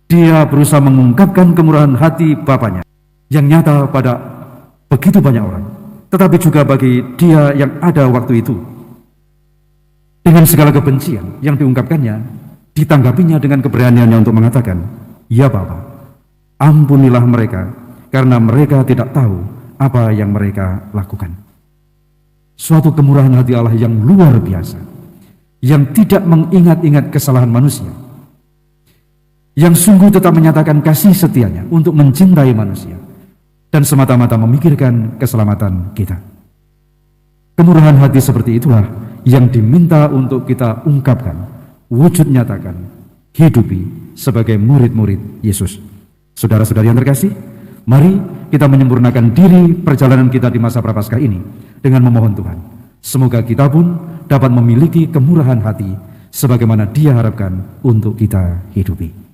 Dia berusaha mengungkapkan kemurahan hati Bapaknya yang nyata pada begitu banyak orang, tetapi juga bagi dia yang ada waktu itu. Dengan segala kebencian yang diungkapkannya, ditanggapinya dengan keberaniannya untuk mengatakan, "Ya Bapa, ampunilah mereka, karena mereka tidak tahu apa yang mereka lakukan." Suatu kemurahan hati Allah yang luar biasa, yang tidak mengingat-ingat kesalahan manusia, yang sungguh tetap menyatakan kasih setianya untuk mencintai manusia, dan semata-mata memikirkan keselamatan kita. Kemurahan hati seperti itulah yang diminta untuk kita ungkapkan, wujud nyatakan, hidupi sebagai murid-murid Yesus. Saudara-saudari yang terkasih, mari kita menyempurnakan diri perjalanan kita di masa Prapaskah ini dengan memohon Tuhan. Semoga kita pun dapat memiliki kemurahan hati sebagaimana Dia harapkan untuk kita hidupi.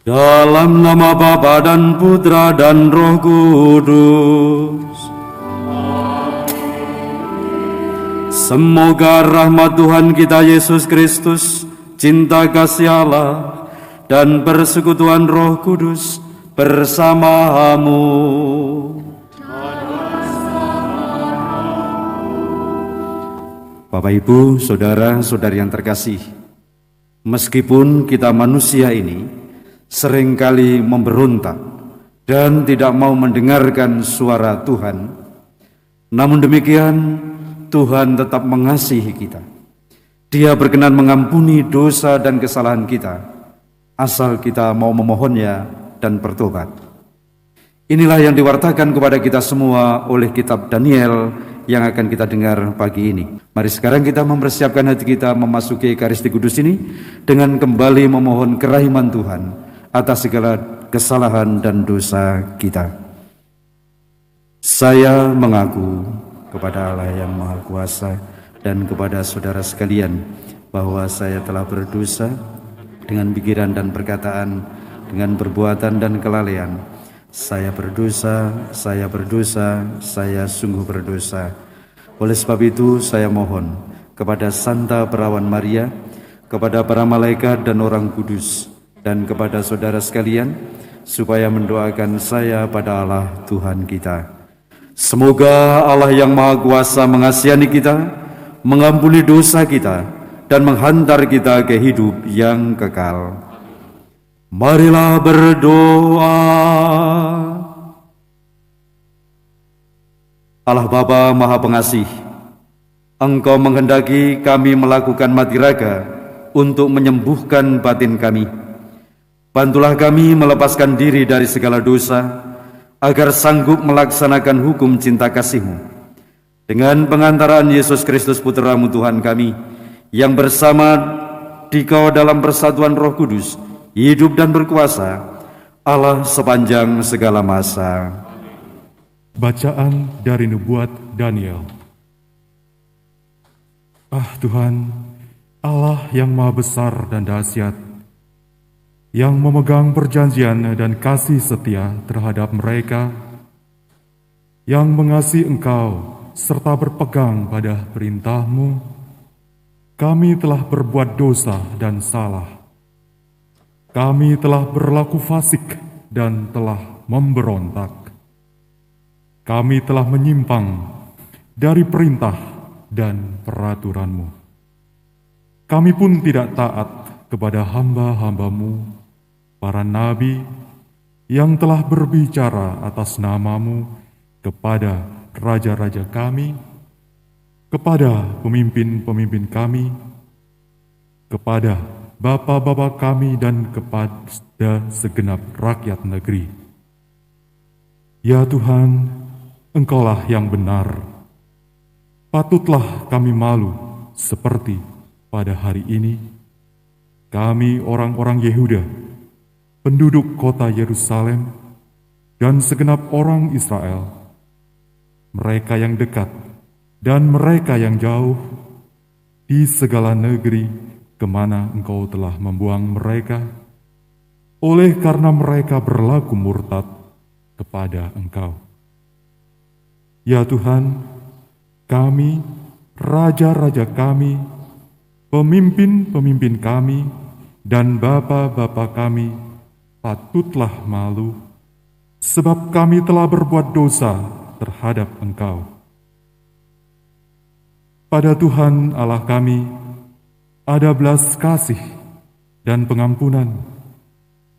Dalam nama Bapa dan Putra dan Roh Kudus. Semoga rahmat Tuhan kita Yesus Kristus, cinta kasih Allah, dan persekutuan Roh Kudus bersamamu. Bapak, Ibu, saudara-saudari yang terkasih, meskipun kita manusia ini seringkali memberontak dan tidak mau mendengarkan suara Tuhan, namun demikian Tuhan tetap mengasihi kita. Dia berkenan mengampuni dosa dan kesalahan kita, asal kita mau memohonnya dan bertobat. Inilah yang diwartakan kepada kita semua oleh kitab Daniel yang akan kita dengar pagi ini. Mari sekarang kita mempersiapkan hati kita memasuki Ekaristi Kudus ini dengan kembali memohon kerahiman Tuhan atas segala kesalahan dan dosa kita. Saya mengaku kepada Allah yang Maha Kuasa dan kepada saudara sekalian bahwa saya telah berdosa dengan pikiran dan perkataan, dengan perbuatan dan kelalaian. Saya berdosa, saya sungguh berdosa. Oleh sebab itu saya mohon kepada Santa Perawan Maria, kepada para malaikat dan orang kudus, dan kepada saudara sekalian, supaya mendoakan saya pada Allah Tuhan kita. Semoga Allah yang Maha Kuasa mengasihani kita, mengampuni dosa kita, dan menghantar kita ke hidup yang kekal. Marilah berdoa. Allah Bapa Maha Pengasih, Engkau menghendaki kami melakukan mati raga untuk menyembuhkan batin kami. Bantulah kami melepaskan diri dari segala dosa, agar sanggup melaksanakan hukum cinta kasih-Mu. Dengan pengantaran Yesus Kristus Putra-Mu Tuhan kami, yang bersama Dikau dalam persatuan Roh Kudus, hidup dan berkuasa, Allah sepanjang segala masa. Bacaan dari Nubuat Daniel. Tuhan, Allah yang Maha Besar dan Dahsyat, yang memegang perjanjian dan kasih setia terhadap mereka yang mengasihi Engkau serta berpegang pada perintah-Mu, kami telah berbuat dosa dan salah. Kami telah berlaku fasik dan telah memberontak. kami telah menyimpang dari perintah dan peraturan-Mu. Kami pun tidak taat kepada hamba-hamba-Mu, para nabi yang telah berbicara atas nama-Mu kepada raja-raja kami, kepada pemimpin-pemimpin kami, kepada bapa-bapa kami, dan kepada segenap rakyat negeri. Ya Tuhan, Engkaulah yang benar. Patutlah kami malu seperti pada hari ini. Kami orang-orang Yehuda, penduduk kota Yerusalem, dan segenap orang Israel, mereka yang dekat dan mereka yang jauh, di segala negeri kemana Engkau telah membuang mereka, oleh karena mereka berlaku murtad kepada Engkau. Ya Tuhan, kami, raja-raja kami, pemimpin-pemimpin kami, dan bapa-bapa kami patutlah malu, sebab kami telah berbuat dosa terhadap Engkau. Pada Tuhan Allah kami ada belas kasih dan pengampunan,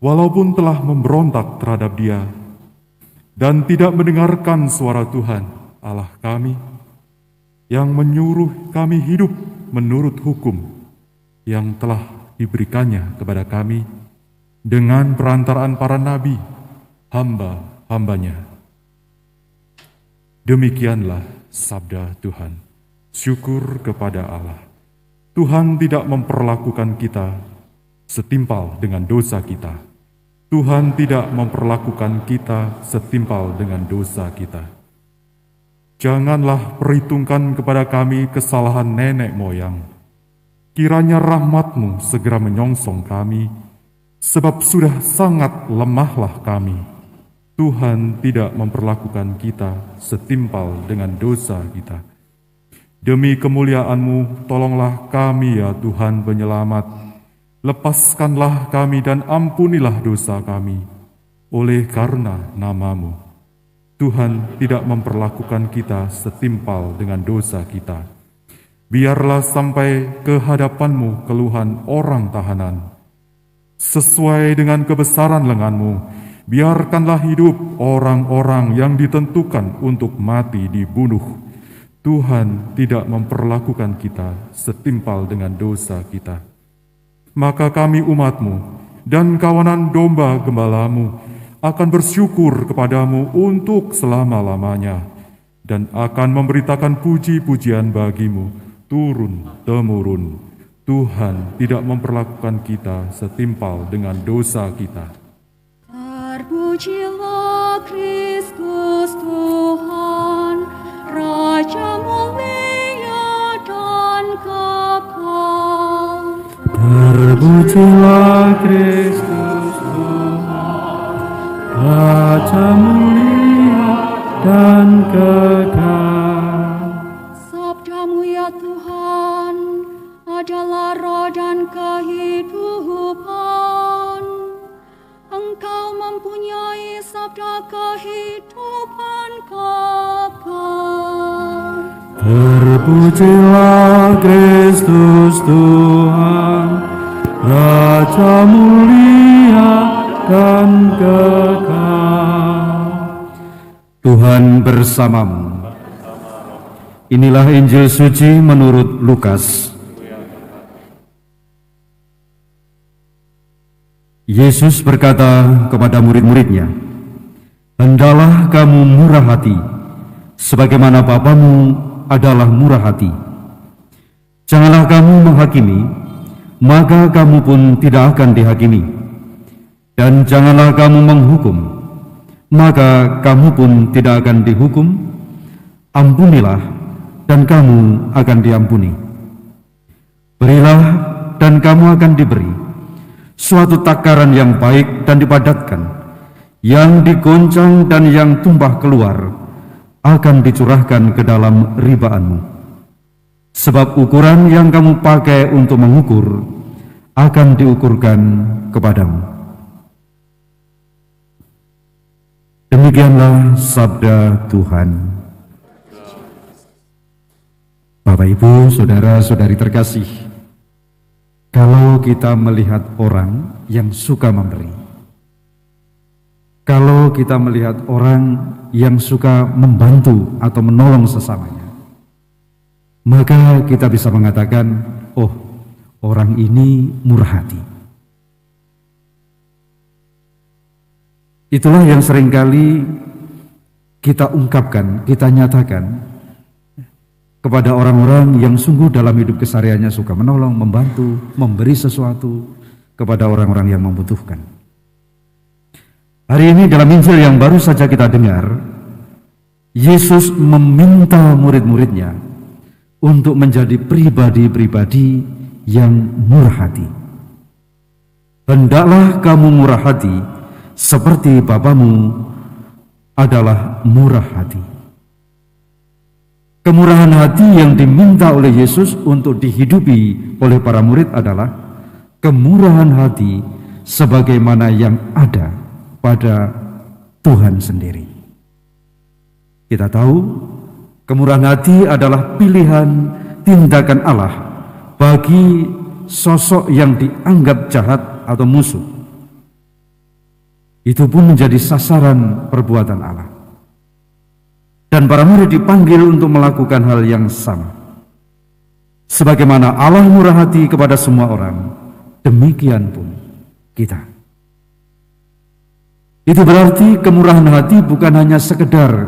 walaupun telah memberontak terhadap Dia dan tidak mendengarkan suara Tuhan Allah kami yang menyuruh kami hidup menurut hukum yang telah diberikannya kepada kami dengan perantaraan para nabi, hamba-hambanya. Demikianlah sabda Tuhan. Syukur kepada Allah. Tuhan tidak memperlakukan kita setimpal dengan dosa kita. Tuhan tidak memperlakukan kita setimpal dengan dosa kita. Janganlah perhitungkan kepada kami kesalahan nenek moyang. Kiranya rahmat-Mu segera menyongsong kami, sebab sudah sangat lemahlah kami. Tuhan tidak memperlakukan kita setimpal dengan dosa kita. Demi kemuliaan-Mu, tolonglah kami ya Tuhan penyelamat. Lepaskanlah kami dan ampunilah dosa kami, oleh karena nama-Mu. Tuhan tidak memperlakukan kita setimpal dengan dosa kita. Biarlah sampai ke hadapan-Mu keluhan orang tahanan. Sesuai dengan kebesaran lengan-Mu, biarkanlah hidup orang-orang yang ditentukan untuk mati dibunuh. Tuhan tidak memperlakukan kita setimpal dengan dosa kita. Maka kami umat-Mu dan kawanan domba gembala-Mu akan bersyukur kepadamu untuk selama-lamanya dan akan memberitakan puji-pujian bagi-Mu turun-temurun. Tuhan tidak memperlakukan kita setimpal dengan dosa kita. Terpujilah Kristus Tuhan, Raja mulia dan kekal. Terpujilah Kristus Tuhan, Raja mulia dan kekal. Sabda-Mu ya Tuhan adalah roh dan kehidupan. Engkau mempunyai sabda kehidupan kekal. Terpujilah Kristus Tuhan, Raja mulia dan kekal. Tuhan bersamamu. Inilah Injil suci menurut Lukas. Yesus berkata kepada murid-muridnya, "Hendaklah kamu murah hati, sebagaimana Bapamu adalah murah hati. Janganlah kamu menghakimi, maka kamu pun tidak akan dihakimi. Dan janganlah kamu menghukum, maka kamu pun tidak akan dihukum. Ampunilah, dan kamu akan diampuni. Berilah, dan kamu akan diberi. Suatu takaran yang baik dan dipadatkan, yang digoncang dan yang tumpah keluar, akan dicurahkan ke dalam ribaanmu. Sebab ukuran yang kamu pakai untuk mengukur, akan diukurkan kepadamu." Demikianlah sabda Tuhan. Bapak, Ibu, saudara-saudari terkasih, kalau kita melihat orang yang suka memberi, kalau kita melihat orang yang suka membantu atau menolong sesamanya, maka kita bisa mengatakan, oh, orang ini murah hati. Itulah yang seringkali kita ungkapkan, kita nyatakan kepada orang-orang yang sungguh dalam hidup kesehariannya suka menolong, membantu, memberi sesuatu kepada orang-orang yang membutuhkan. Hari ini dalam Injil yang baru saja kita dengar, Yesus meminta murid-muridnya untuk menjadi pribadi-pribadi yang murah hati. Hendaklah kamu murah hati seperti Bapamu adalah murah hati. Kemurahan hati yang diminta oleh Yesus untuk dihidupi oleh para murid adalah kemurahan hati sebagaimana yang ada pada Tuhan sendiri. Kita tahu kemurahan hati adalah pilihan tindakan Allah bagi sosok yang dianggap jahat atau musuh. Itu pun menjadi sasaran perbuatan Allah. Dan para murid dipanggil untuk melakukan hal yang sama. Sebagaimana Allah murah hati kepada semua orang, demikian pun kita. Itu berarti kemurahan hati bukan hanya sekedar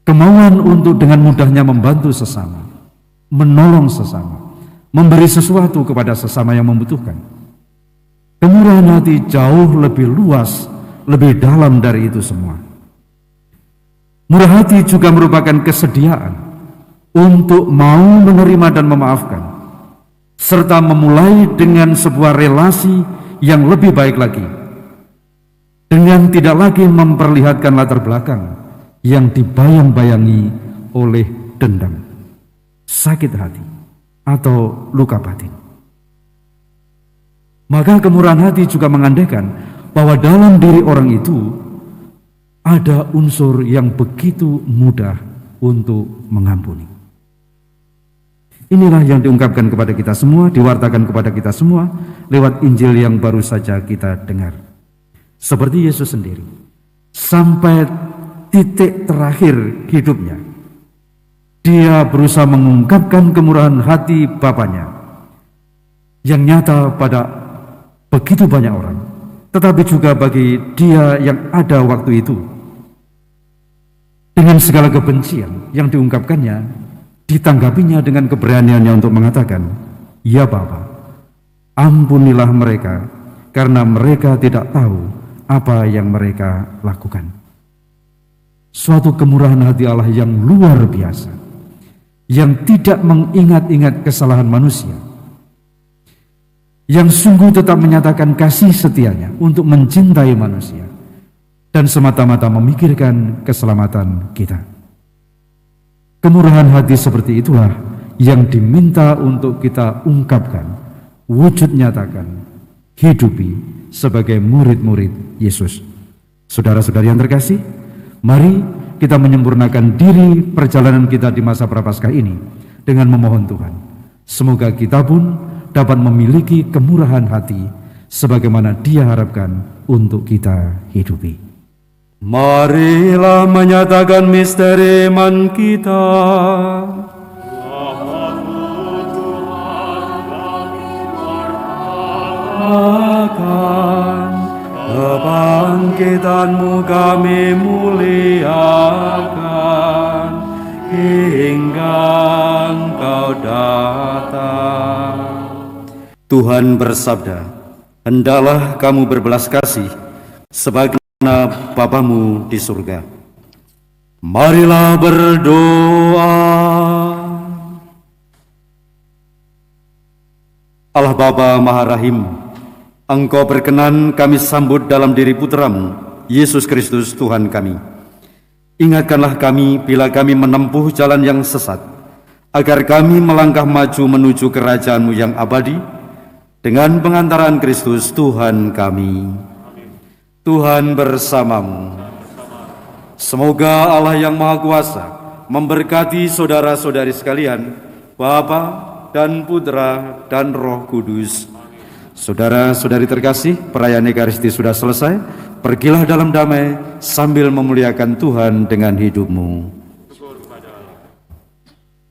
kemauan untuk dengan mudahnya membantu sesama, menolong sesama, memberi sesuatu kepada sesama yang membutuhkan. Kemurahan hati jauh lebih luas, lebih dalam dari itu semua. Murah hati juga merupakan kesediaan untuk mau menerima dan memaafkan, serta memulai dengan sebuah relasi yang lebih baik lagi, dengan tidak lagi memperlihatkan latar belakang yang dibayang-bayangi oleh dendam, sakit hati, atau luka batin. Maka kemurahan hati juga mengandaikan bahwa dalam diri orang itu ada unsur yang begitu mudah untuk mengampuni. Inilah yang diungkapkan kepada kita semua, diwartakan kepada kita semua lewat Injil yang baru saja kita dengar. Seperti Yesus sendiri, sampai titik terakhir hidupnya, dia berusaha mengungkapkan kemurahan hati Bapanya yang nyata pada begitu banyak orang, tetapi juga bagi dia yang ada waktu itu. Dengan segala kebencian yang diungkapkannya, ditanggapinya dengan keberaniannya untuk mengatakan, "Ya Bapa, ampunilah mereka, karena mereka tidak tahu apa yang mereka lakukan." Suatu kemurahan hati Allah yang luar biasa, yang tidak mengingat-ingat kesalahan manusia, yang sungguh tetap menyatakan kasih setianya untuk mencintai manusia dan semata-mata memikirkan keselamatan kita. Kemurahan hati seperti itulah yang diminta untuk kita ungkapkan, wujud nyatakan, hidupi sebagai murid-murid Yesus. Saudara-saudari yang terkasih, mari kita menyempurnakan diri perjalanan kita di masa Prapaskah ini dengan memohon Tuhan. Semoga kita pun dapat memiliki kemurahan hati sebagaimana Dia harapkan untuk kita hidupi. Marilah menyatakan misteri iman kita. Akan kebangkitan-Mu kami muliakan hingga Engkau datang. Tuhan bersabda, "Hendaklah kamu berbelas kasih sebagaimana Bapamu di surga." Marilah berdoa. Allah Bapa Maha Rahim, Engkau berkenan kami sambut dalam diri Putra-Mu, Yesus Kristus Tuhan kami. Ingatkanlah kami bila kami menempuh jalan yang sesat, agar kami melangkah maju menuju kerajaan-Mu yang abadi, dengan pengantaran Kristus Tuhan kami. Tuhan bersamamu. Semoga Allah yang Maha Kuasa memberkati saudara-saudari sekalian, Bapa dan Putra dan Roh Kudus. Saudara-saudari terkasih, perayaan Ekaristi sudah selesai. Pergilah dalam damai sambil memuliakan Tuhan dengan hidupmu.